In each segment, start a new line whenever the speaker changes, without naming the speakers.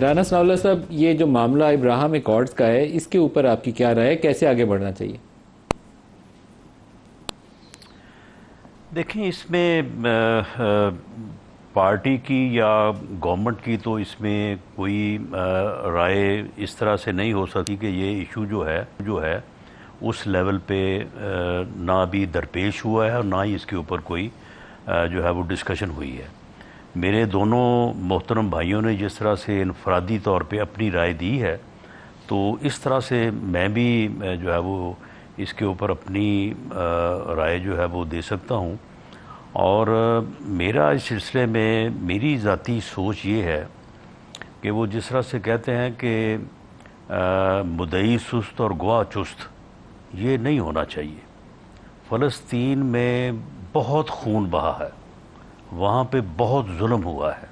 رانا ثناء اللہ صاحب، یہ جو معاملہ ابراہیم ایکارڈز کا ہے، اس کے اوپر آپ کی کیا رائے ہے؟ کیسے آگے بڑھنا چاہیے؟
دیکھیں، اس میں پارٹی کی یا گورنمنٹ کی تو اس میں کوئی رائے اس طرح سے نہیں ہو سکتی کہ یہ ایشو جو ہے اس لیول پہ نہ ابھی درپیش ہوا ہے اور نہ ہی اس کے اوپر کوئی جو ہے وہ ڈسکشن ہوئی ہے۔ میرے دونوں محترم بھائیوں نے جس طرح سے انفرادی طور پہ اپنی رائے دی ہے، تو اس طرح سے میں بھی جو ہے وہ اس کے اوپر اپنی رائے جو ہے وہ دے سکتا ہوں۔ اور میرا اس سلسلے میں میری ذاتی سوچ یہ ہے کہ وہ جس طرح سے کہتے ہیں کہ مدعی سست اور گواہ چست، یہ نہیں ہونا چاہیے۔ فلسطین میں بہت خون بہا ہے، وہاں پہ بہت ظلم ہوا ہے،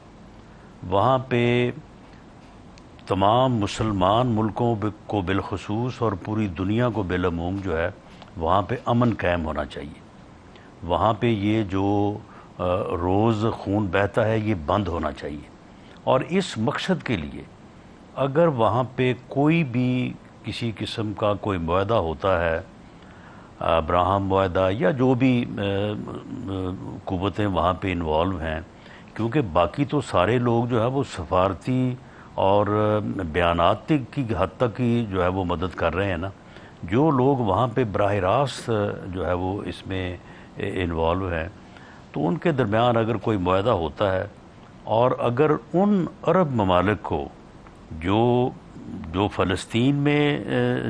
وہاں پہ تمام مسلمان ملکوں کو بالخصوص اور پوری دنیا کو بالعموم جو ہے وہاں پہ امن قائم ہونا چاہیے۔ وہاں پہ یہ جو روز خون بہتا ہے یہ بند ہونا چاہیے، اور اس مقصد کے لیے اگر وہاں پہ کوئی بھی کسی قسم کا کوئی معاہدہ ہوتا ہے، ابراہم معاہدہ یا جو بھی قوتیں وہاں پہ انوالو ہیں، کیونکہ باقی تو سارے لوگ جو ہے وہ سفارتی اور بیانات کی حد تک ہی جو ہے وہ مدد کر رہے ہیں نا، جو لوگ وہاں پہ براہ راست جو ہے وہ اس میں انوالو ہیں، تو ان کے درمیان اگر کوئی معاہدہ ہوتا ہے، اور اگر ان عرب ممالک کو جو فلسطین میں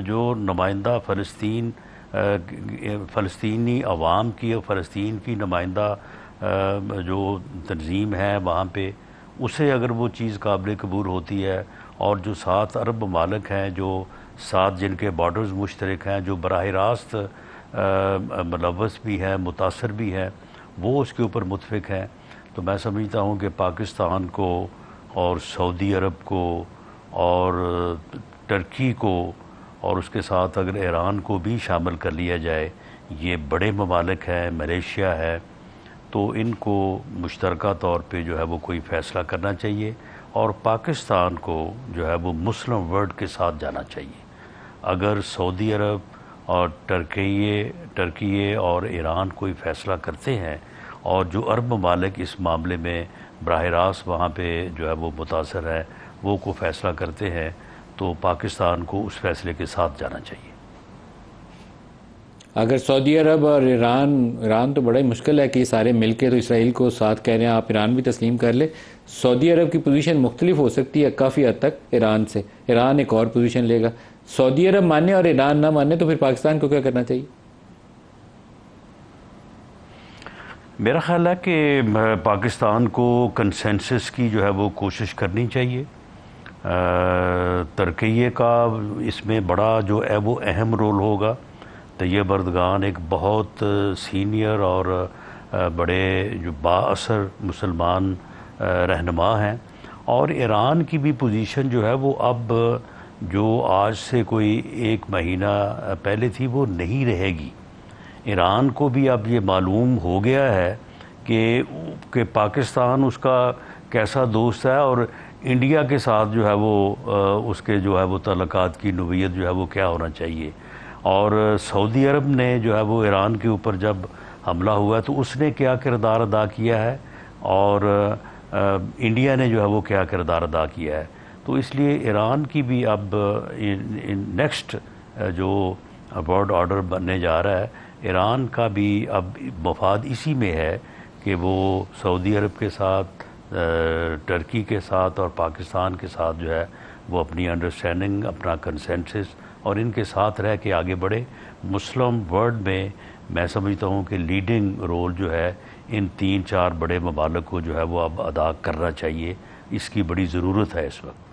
جو نمائندہ فلسطینی عوام کی اور فلسطین کی نمائندہ جو تنظیم ہے وہاں پہ، اسے اگر وہ چیز قابل قبول ہوتی ہے، اور جو 7 عرب ممالک ہیں، جو 7 جن کے بارڈرز مشترک ہیں، جو براہ راست ملوث بھی ہیں، متاثر بھی ہیں، وہ اس کے اوپر متفق ہیں، تو میں سمجھتا ہوں کہ پاکستان کو اور سعودی عرب کو اور ترکی کو اور اس کے ساتھ اگر ایران کو بھی شامل کر لیا جائے، یہ بڑے ممالک ہیں، ملیشیا ہے، تو ان کو مشترکہ طور پہ جو ہے وہ کوئی فیصلہ کرنا چاہیے، اور پاکستان کو جو ہے وہ مسلم ورلڈ کے ساتھ جانا چاہیے۔ اگر سعودی عرب اور ترکیے اور ایران کوئی فیصلہ کرتے ہیں، اور جو عرب ممالک اس معاملے میں براہ راست وہاں پہ جو ہے وہ متاثر ہے، وہ کو فیصلہ کرتے ہیں، تو پاکستان کو اس فیصلے کے ساتھ جانا چاہیے۔
اگر سعودی عرب اور ایران تو بڑا ہی مشکل ہے کہ یہ سارے مل کے تو اسرائیل کو ساتھ کہہ رہے ہیں، آپ ایران بھی تسلیم کر لیں۔ سعودی عرب کی پوزیشن مختلف ہو سکتی ہے کافی حد تک ایران سے، ایران ایک اور پوزیشن لے گا۔ سعودی عرب مانے اور ایران نہ مانے تو پھر پاکستان کو کیا کرنا چاہیے؟
میرا خیال ہے کہ پاکستان کو کنسنسس کی جو ہے وہ کوشش کرنی چاہیے۔ ترکیے کا اس میں بڑا جو ہے وہ اہم رول ہوگا۔ طیب اردگان ایک بہت سینئر اور بڑے جو با اثر مسلمان رہنما ہیں، اور ایران کی بھی پوزیشن جو ہے وہ اب جو آج سے کوئی 1 مہینہ پہلے تھی وہ نہیں رہے گی۔ ایران کو بھی اب یہ معلوم ہو گیا ہے کہ پاکستان اس کا کیسا دوست ہے، اور انڈیا کے ساتھ جو ہے وہ اس کے جو ہے وہ تعلقات کی نوعیت جو ہے وہ کیا ہونا چاہیے۔ اور سعودی عرب نے جو ہے وہ ایران کے اوپر جب حملہ ہوا ہے تو اس نے کیا کردار ادا کیا ہے، اور انڈیا نے جو ہے وہ کیا کردار ادا کیا ہے، تو اس لیے ایران کی بھی اب نیکسٹ جو ورلڈ آرڈر بننے جا رہا ہے، ایران کا بھی اب مفاد اسی میں ہے کہ وہ سعودی عرب کے ساتھ، ترکی کے ساتھ اور پاکستان کے ساتھ جو ہے وہ اپنی انڈرسٹینڈنگ، اپنا کنسنسس اور ان کے ساتھ رہ کے آگے بڑھے۔ مسلم ورلڈ میں سمجھتا ہوں کہ لیڈنگ رول جو ہے ان 3-4 بڑے ممالک کو جو ہے وہ اب ادا کرنا چاہیے، اس کی بڑی ضرورت ہے اس وقت۔